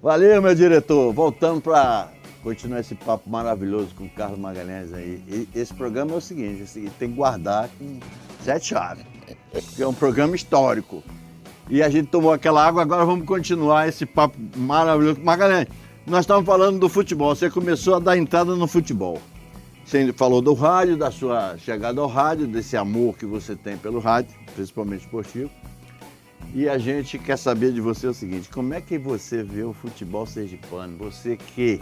Valeu, meu diretor. Voltando para continuar esse papo maravilhoso com o Carlos Magalhães aí. E esse programa é o seguinte, tem que guardar com 7 chaves, porque é um programa histórico. E a gente tomou aquela água, agora vamos continuar esse papo maravilhoso. Magalhães, nós estamos falando do futebol, você começou a dar entrada no futebol. Você falou do rádio, da sua chegada ao rádio, desse amor que você tem pelo rádio, principalmente esportivo. E a gente quer saber de você o seguinte, como é que você vê o futebol sergipano? Você que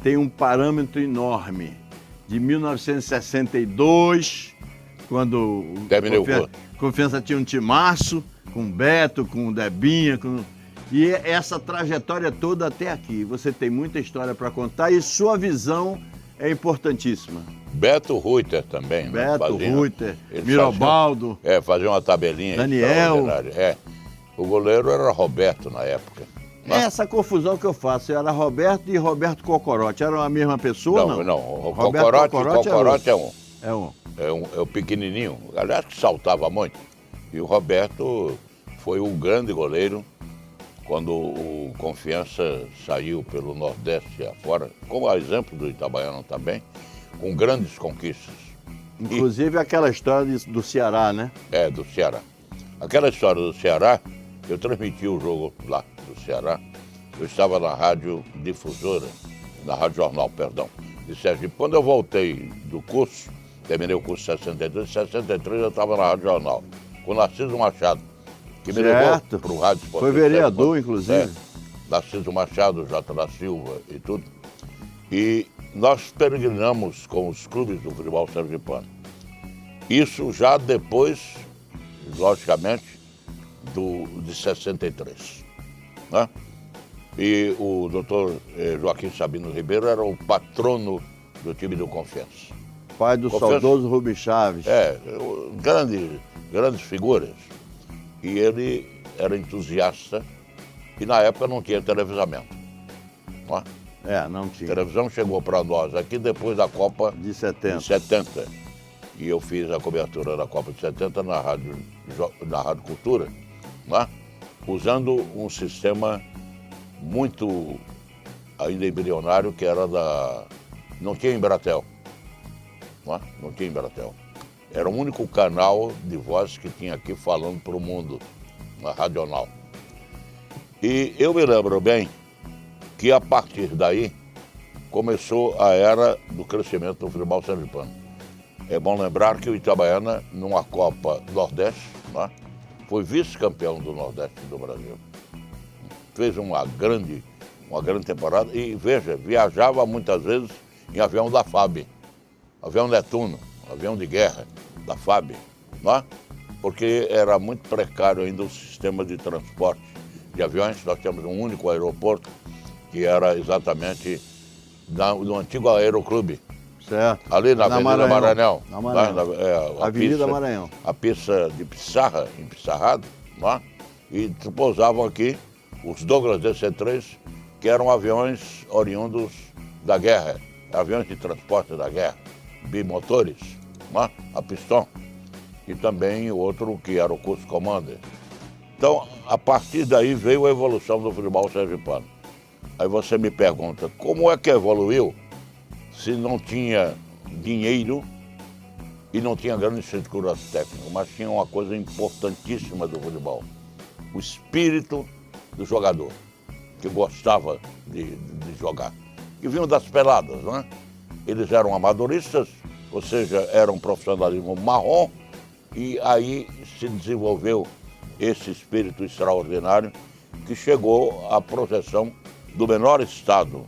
tem um parâmetro enorme de 1962, quando o Confiança tinha um timaço, com o Beto, com o Debinha, e essa trajetória toda até aqui. Você tem muita história para contar e sua visão é importantíssima. Beto Ruiter também, né? Beto Ruiter, Mirobaldo. Fazia uma tabelinha. Daniel. O goleiro era Roberto na época. Né? Essa confusão que eu faço, era Roberto e Roberto Cocorote. Eram a mesma pessoa, não? Não, o Cocorote é um. É um. É o pequenininho, aliás, que saltava muito. E o Roberto foi o grande goleiro quando o Confiança saiu pelo Nordeste afora, como a exemplo do Itabaiana também, com grandes conquistas. Inclusive aquela história do Ceará, né? Do Ceará. Aquela história do Ceará, eu transmiti o jogo lá do Ceará. Eu estava na rádio difusora, na Rádio Jornal, perdão, de Sergipe. Quando eu voltei do curso, terminei o curso em 63, em 63 eu estava na Rádio Jornal, com Narciso Machado, que me levou para o Rádio Esportivo. Foi vereador, inclusive. Narciso Machado, Jota da Silva e tudo. E nós peregrinamos com os clubes do futebol sergipano. Isso já depois, logicamente, de 63. Né? E o doutor Joaquim Sabino Ribeiro era o patrono do time do Confiança. Pai do saudoso Rubens Chaves. Grandes figuras. E ele era entusiasta e na época não tinha televisamento. Não é? Não tinha. A televisão chegou para nós aqui depois da Copa de 70. E eu fiz a cobertura da Copa de 70 na Rádio Cultura, né? Usando um sistema muito ainda embrionário, que era não tinha Embratel. Não tinha Embratel. Era o único canal de voz que tinha aqui falando para o mundo, na Radional. E eu me lembro bem que a partir daí começou a era do crescimento do futebol sergipano. É bom lembrar que o Itabaiana, numa Copa Nordeste, né, foi vice-campeão do Nordeste do Brasil. Fez uma grande temporada e, veja, viajava muitas vezes em avião da FAB, avião Netuno, avião de guerra da FAB, né? Porque era muito precário ainda o sistema de transporte de aviões. Nós tínhamos um único aeroporto, que era exatamente no antigo Aeroclube. Certo. Ali na Avenida Maranhão. Avenida Maranhão. A pista de Pissarra, em Pissarrado, né? E pousavam aqui os Douglas DC-3, que eram aviões oriundos da guerra, aviões de transporte da guerra, bimotores, né? A pistão. E também o outro que era o Curso Commander. Então, a partir daí veio a evolução do futebol sergipano. Aí você me pergunta, como é que evoluiu se não tinha dinheiro e não tinha grande estrutura técnica, mas tinha uma coisa importantíssima do futebol, o espírito do jogador, que gostava de jogar. E vinham das peladas, né? Eles eram amadoristas, ou seja, era um profissionalismo marrom, e aí se desenvolveu esse espírito extraordinário que chegou à projeção do menor estado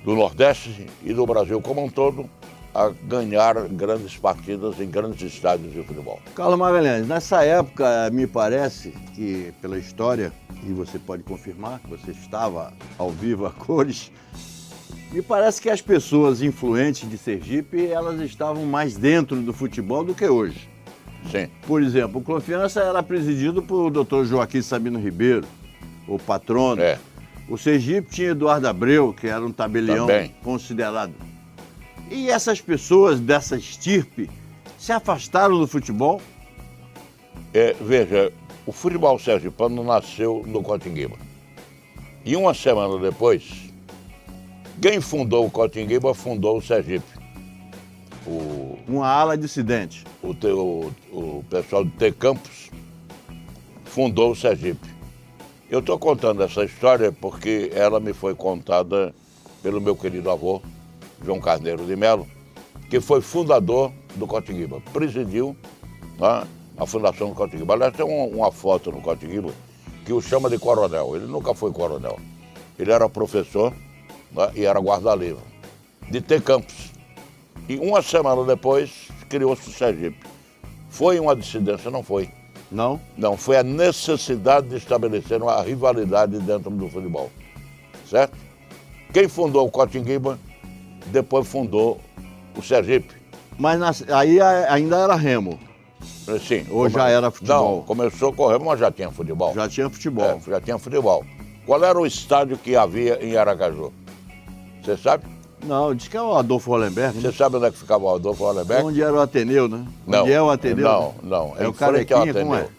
do Nordeste e do Brasil como um todo a ganhar grandes partidas em grandes estádios de futebol. Carlos Magalhães, nessa época, me parece que, pela história, e você pode confirmar que você estava ao vivo a cores, me parece que as pessoas influentes de Sergipe, elas estavam mais dentro do futebol do que hoje. Sim. Por exemplo, o Confiança era presidido por Dr. Joaquim Sabino Ribeiro, o patrono. O Sergipe tinha Eduardo Abreu, que era um tabelião considerado. E essas pessoas dessa estirpe se afastaram do futebol? Veja, o futebol sergipano nasceu no Cotinguima. E uma semana depois, quem fundou o Cotinguiba fundou o Sergipe. Uma ala dissidente. O pessoal de T. Campos fundou o Sergipe. Eu estou contando essa história porque ela me foi contada pelo meu querido avô, João Carneiro de Melo, que foi fundador do Cotinguiba, presidiu, né, a fundação do Cotinguiba. Aliás, tem uma foto no Cotinguiba que o chama de coronel. Ele nunca foi coronel. Ele era professor, né, e era guarda-livre de T. Campos. E uma semana depois criou-se o Sergipe. Foi uma dissidência? Não foi. Não? Não, foi a necessidade de estabelecer uma rivalidade dentro do futebol. Certo? Quem fundou o Cotinguiba, depois fundou o Sergipe. Mas aí ainda era remo. Sim. Ou já era futebol? Não, começou com remo, mas já tinha futebol. Já tinha futebol. Já tinha futebol. Qual era o estádio que havia em Aracaju? Você sabe? Não, diz que é o Adolfo Hollenberg, né? Você sabe onde é que ficava o Adolfo Hollenberg? Onde era o Ateneu, né? Não. Onde é o Ateneu? Não. É em o frente ao Carequinha, como Ateneu.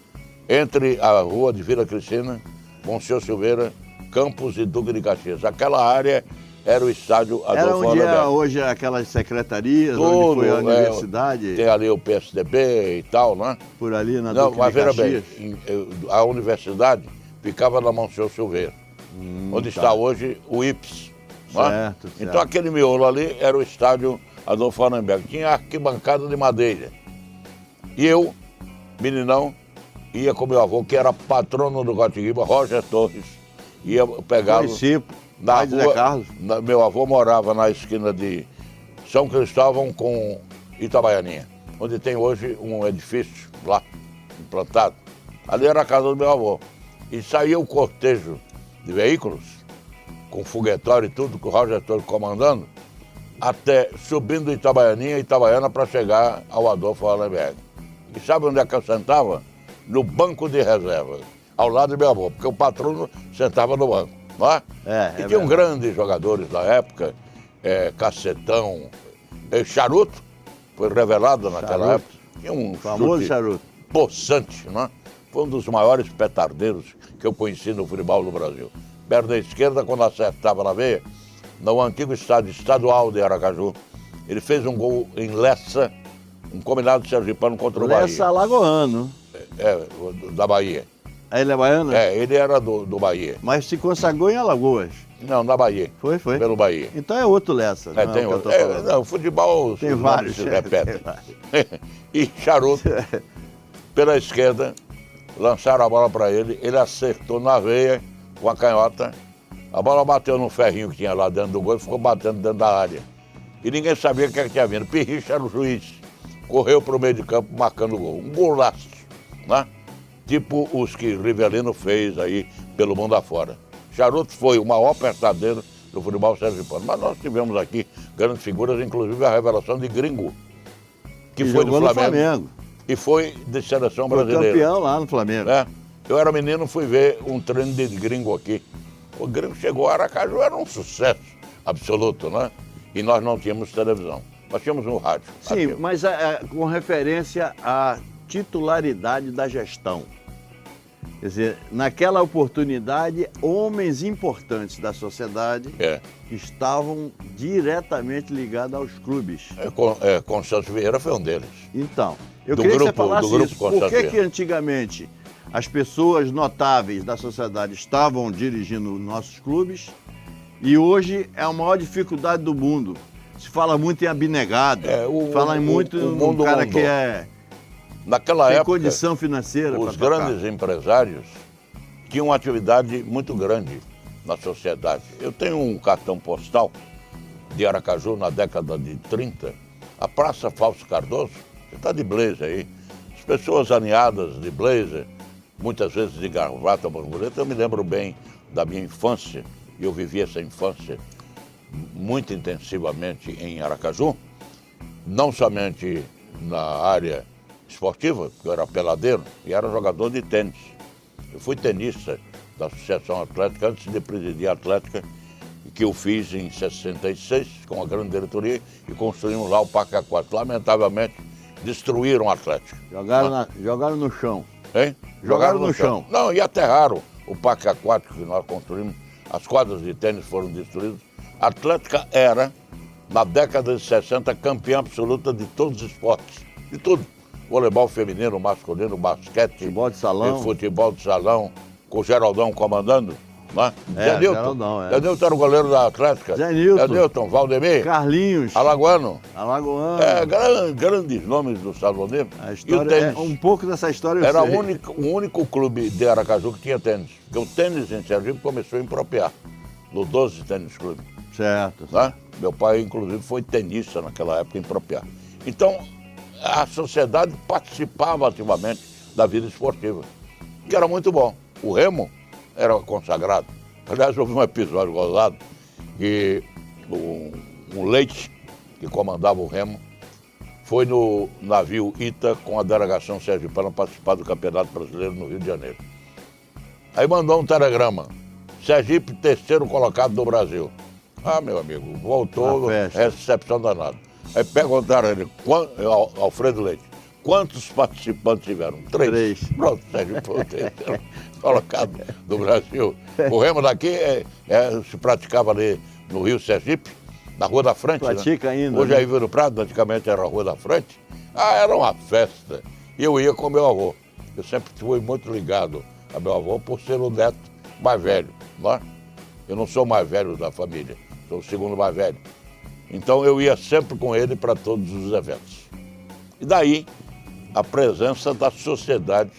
é? Entre a rua de Vila Cristina, Monsenhor Silveira, Campos e Duque de Caxias. Aquela área era o estádio Era Adolfo onde Hollenberg. é hoje aquelas secretarias, Tudo, onde foi a universidade, tem ali o PSDB e tal, né? por ali na Não, Duque mas de veja bem, Caxias. a universidade ficava na Monsenhor Silveira, onde está hoje o IPS. Né? Certo. Então aquele miolo ali era o estádio Adolfo Hollenberg. Tinha arquibancada de madeira. E eu, meninão, ia com meu avô, que era patrono do Cotinguiba, Roger Torres, ia pegá-lo Município, na pai de Zé rua. Carlos. Meu avô morava na esquina de São Cristóvão com Itabaianinha, onde tem hoje um edifício lá, implantado. Ali era a casa do meu avô. E saía o cortejo de veículos, com foguetório e tudo, com o Roger Torres comandando, até subindo Itabaianinha e Itabaiana para chegar ao Adolfo Hollenberg. E sabe onde é que eu sentava? No banco de reserva, ao lado do meu avô, porque o patrono sentava no banco. Não é? E tinham grandes jogadores da época, Cacetão, Charuto, foi revelado naquela época. Tinha um famoso Charuto. Possante, não é? Foi um dos maiores petardeiros que eu conheci no futebol do Brasil. Perna esquerda, quando acertava na veia, no antigo estádio estadual de Aracaju, ele fez um gol em Lessa, um combinado sergipano contra o Bahia. Lessa alagoano. Da Bahia. Ele é baiano? Ele era do Bahia. Mas se consagrou em Alagoas. Não, na Bahia. Foi. Pelo Bahia. Então é outro Lessa. Não Tem é o outro. que eu tô falando. Não, futebol Tem os vários. nomes se repetem. E Charuto, pela esquerda, lançaram a bola para ele, ele acertou na veia com a canhota, a bola bateu no ferrinho que tinha lá dentro do gol e ficou batendo dentro da área. E ninguém sabia o que tinha vindo. Pirricha era o juiz, correu para o meio de campo marcando o gol. Um golaço, né? Tipo os que Rivelino fez aí pelo mundo afora. Charuto foi o maior apertadeiro do futebol sergipano. Mas nós tivemos aqui grandes figuras, inclusive a revelação de Gringo, que foi do Flamengo. E foi de seleção brasileira. Foi campeão lá no Flamengo. Eu era menino, fui ver um treino de Gringo aqui. O Gringo chegou a Aracaju, era um sucesso absoluto, né? E nós não tínhamos televisão, nós tínhamos um rádio. Sim, mas com referência à titularidade da gestão. Quer dizer, naquela oportunidade, homens importantes da sociedade estavam diretamente ligados aos clubes. Constâncio Vieira foi um deles. Então, eu queria que você falasse isso. Por que antigamente as pessoas notáveis da sociedade estavam dirigindo nossos clubes e hoje é a maior dificuldade do mundo? Se fala muito em abnegado, fala muito num cara que naquela tem época, condição financeira. Os grandes empresários tinham uma atividade muito grande na sociedade. Eu tenho um cartão postal de Aracaju na década de 30, a Praça Fausto Cardoso, você está de blazer aí, as pessoas aninhadas de blazer, muitas vezes de gravata borboleta. Eu me lembro bem da minha infância, e eu vivi essa infância muito intensivamente em Aracaju, não somente na área esportiva, porque eu era peladeiro e era jogador de tênis. Eu fui tenista da Associação Atlética antes de presidir a Atlética, que eu fiz em 66 com a grande diretoria e construímos lá o Parque Aquático. Lamentavelmente, destruíram a Atlética. Jogaram no chão. Hein? Jogaram no chão. Não, e aterraram o Parque Aquático que nós construímos as quadras de tênis foram destruídas. A Atlética era, na década de 60, campeã absoluta de todos os esportes, de tudo. Voleibol feminino, masculino, basquete, futebol de salão, com o Geraldão comandando. Né? Zé Nilton. Geraldão, Zé Nilton era o goleiro da Atlética. Zé Nilton, Valdemir. Carlinhos. Alagoano. Grandes nomes do salvoneiro. E o tênis. Um pouco dessa história eu era sei. o único clube de Aracaju que tinha tênis. Porque o tênis em Sergipe começou a impropriar, no 12 Tênis Clube. Certo. Né? Meu pai, inclusive, foi tenista naquela época, impropriar. Então, a sociedade participava ativamente da vida esportiva, que era muito bom. O remo era consagrado. Aliás, houve um episódio gozado que um Leite, que comandava o remo, foi no navio Ita com a delegação sergipana participar do Campeonato Brasileiro no Rio de Janeiro. Aí mandou um telegrama: Sergipe, terceiro colocado do Brasil. Ah, meu amigo, voltou, recepção danada. Aí perguntaram a ele, Alfredo Leite, quantos participantes tiveram? Três. Pronto, Sergipe foi o terceiro colocado do Brasil. O remo daqui se praticava ali no Rio Sergipe, na Rua da Frente. Pratica né? ainda. Hoje é Rio do Prado, antigamente era a Rua da Frente. Ah, era uma festa. E eu ia com meu avô. Eu sempre fui muito ligado a meu avô por ser o neto mais velho. Não é? Eu não sou o mais velho da família, sou o segundo mais velho. Então eu ia sempre com ele para todos os eventos. E daí a presença da sociedade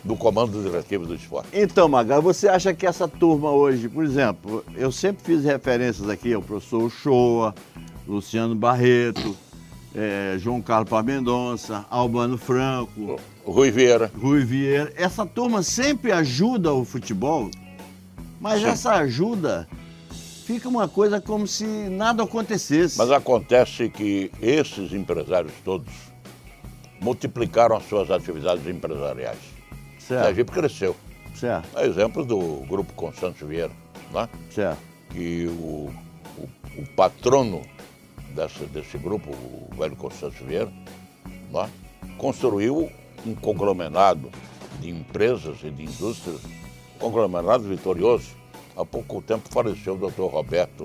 do comando diretivo do esporte. Então, Magal, você acha que essa turma hoje, por exemplo, eu sempre fiz referências aqui ao professor Uchoa, Luciano Barreto, João Carlos Paz Mendonça, Albano Franco, Rui Vieira. Essa turma sempre ajuda o futebol, mas Sim. Essa ajuda fica uma coisa como se nada acontecesse. Mas acontece que esses empresários todos multiplicaram as suas atividades empresariais. Certo. A Sergipe cresceu. Certo. É exemplo do Grupo Constâncio Vieira, né? Certo. Que o patrono desse grupo, o velho Constâncio Vieira, né? Construiu um conglomerado de empresas e de indústrias, um conglomerado vitorioso. Há pouco tempo faleceu o doutor Roberto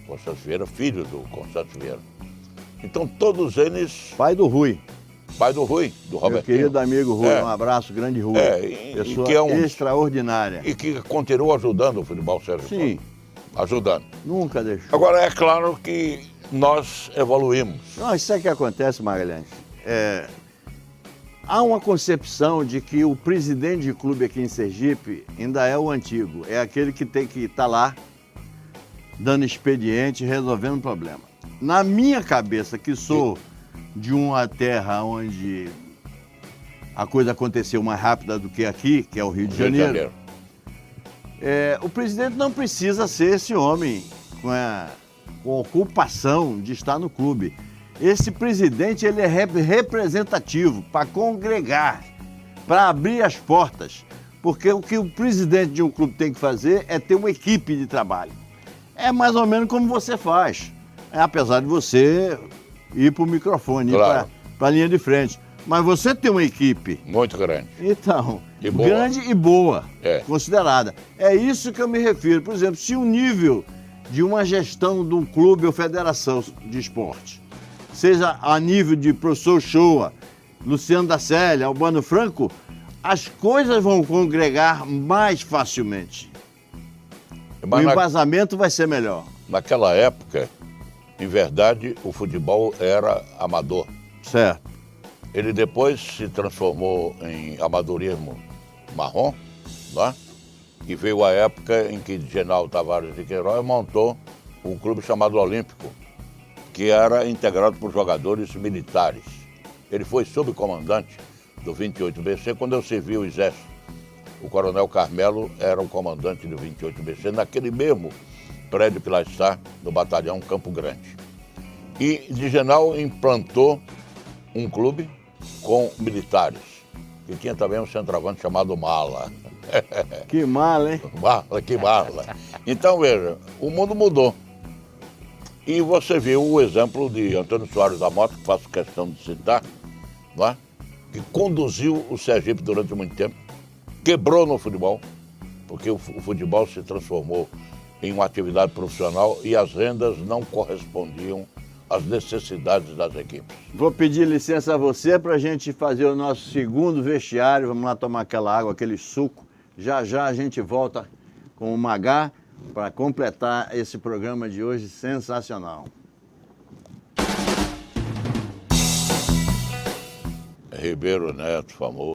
Constâncio Vieira, filho do Constâncio Vieira. Então todos eles... Pai do Rui, do Robertinho. Meu querido amigo Rui, um abraço, grande Rui. Pessoa que é extraordinária. E que continua ajudando o futebol sergipano. Sim. Ajudando. Nunca deixou. Agora, é claro que nós evoluímos. Não, isso é que acontece, Magalhães. Há uma concepção de que o presidente de clube aqui em Sergipe ainda é o antigo. É aquele que tem que estar lá, dando expediente, resolvendo problema. Na minha cabeça, que sou de uma terra onde a coisa aconteceu mais rápida do que aqui, que é o Rio de Janeiro, o presidente não precisa ser esse homem com ocupação de estar no clube. Esse presidente ele é representativo para congregar, para abrir as portas, porque o que o presidente de um clube tem que fazer é ter uma equipe de trabalho. É mais ou menos como você faz, apesar de você ir para o microfone, claro, ir para a linha de frente. Mas você tem uma equipe muito grande. Então, grande e boa, considerada. É isso que eu me refiro. Por exemplo, se o nível de uma gestão de um clube ou federação de esporte, seja a nível de professor Uchoa, Luciano da Célia, Albano Franco, as coisas vão congregar mais facilmente. Mas o embasamento vai ser melhor. Naquela época, em verdade, o futebol era amador. Certo. Ele depois se transformou em amadorismo marrom, né? E veio a época em que General Tavares de Queiroz montou um clube chamado Olímpico, que era integrado por jogadores militares. Ele foi subcomandante do 28BC quando eu servi o Exército. O Coronel Carmelo era o comandante do 28BC, naquele mesmo prédio que lá está, no batalhão Campo Grande. E Digenal implantou um clube com militares, que tinha também um centroavante chamado Mala. Que mala, hein? Que mala. Então, veja, o mundo mudou. E você viu o exemplo de Antônio Soares da Mota, que faço questão de citar, não é? Que conduziu o Sergipe durante muito tempo, quebrou no futebol, porque o futebol se transformou em uma atividade profissional e as rendas não correspondiam às necessidades das equipes. Vou pedir licença a você para a gente fazer o nosso segundo vestiário. Vamos lá tomar aquela água, aquele suco. Já já a gente volta com o Magá para completar esse programa de hoje sensacional. Ribeiro Neto, famoso.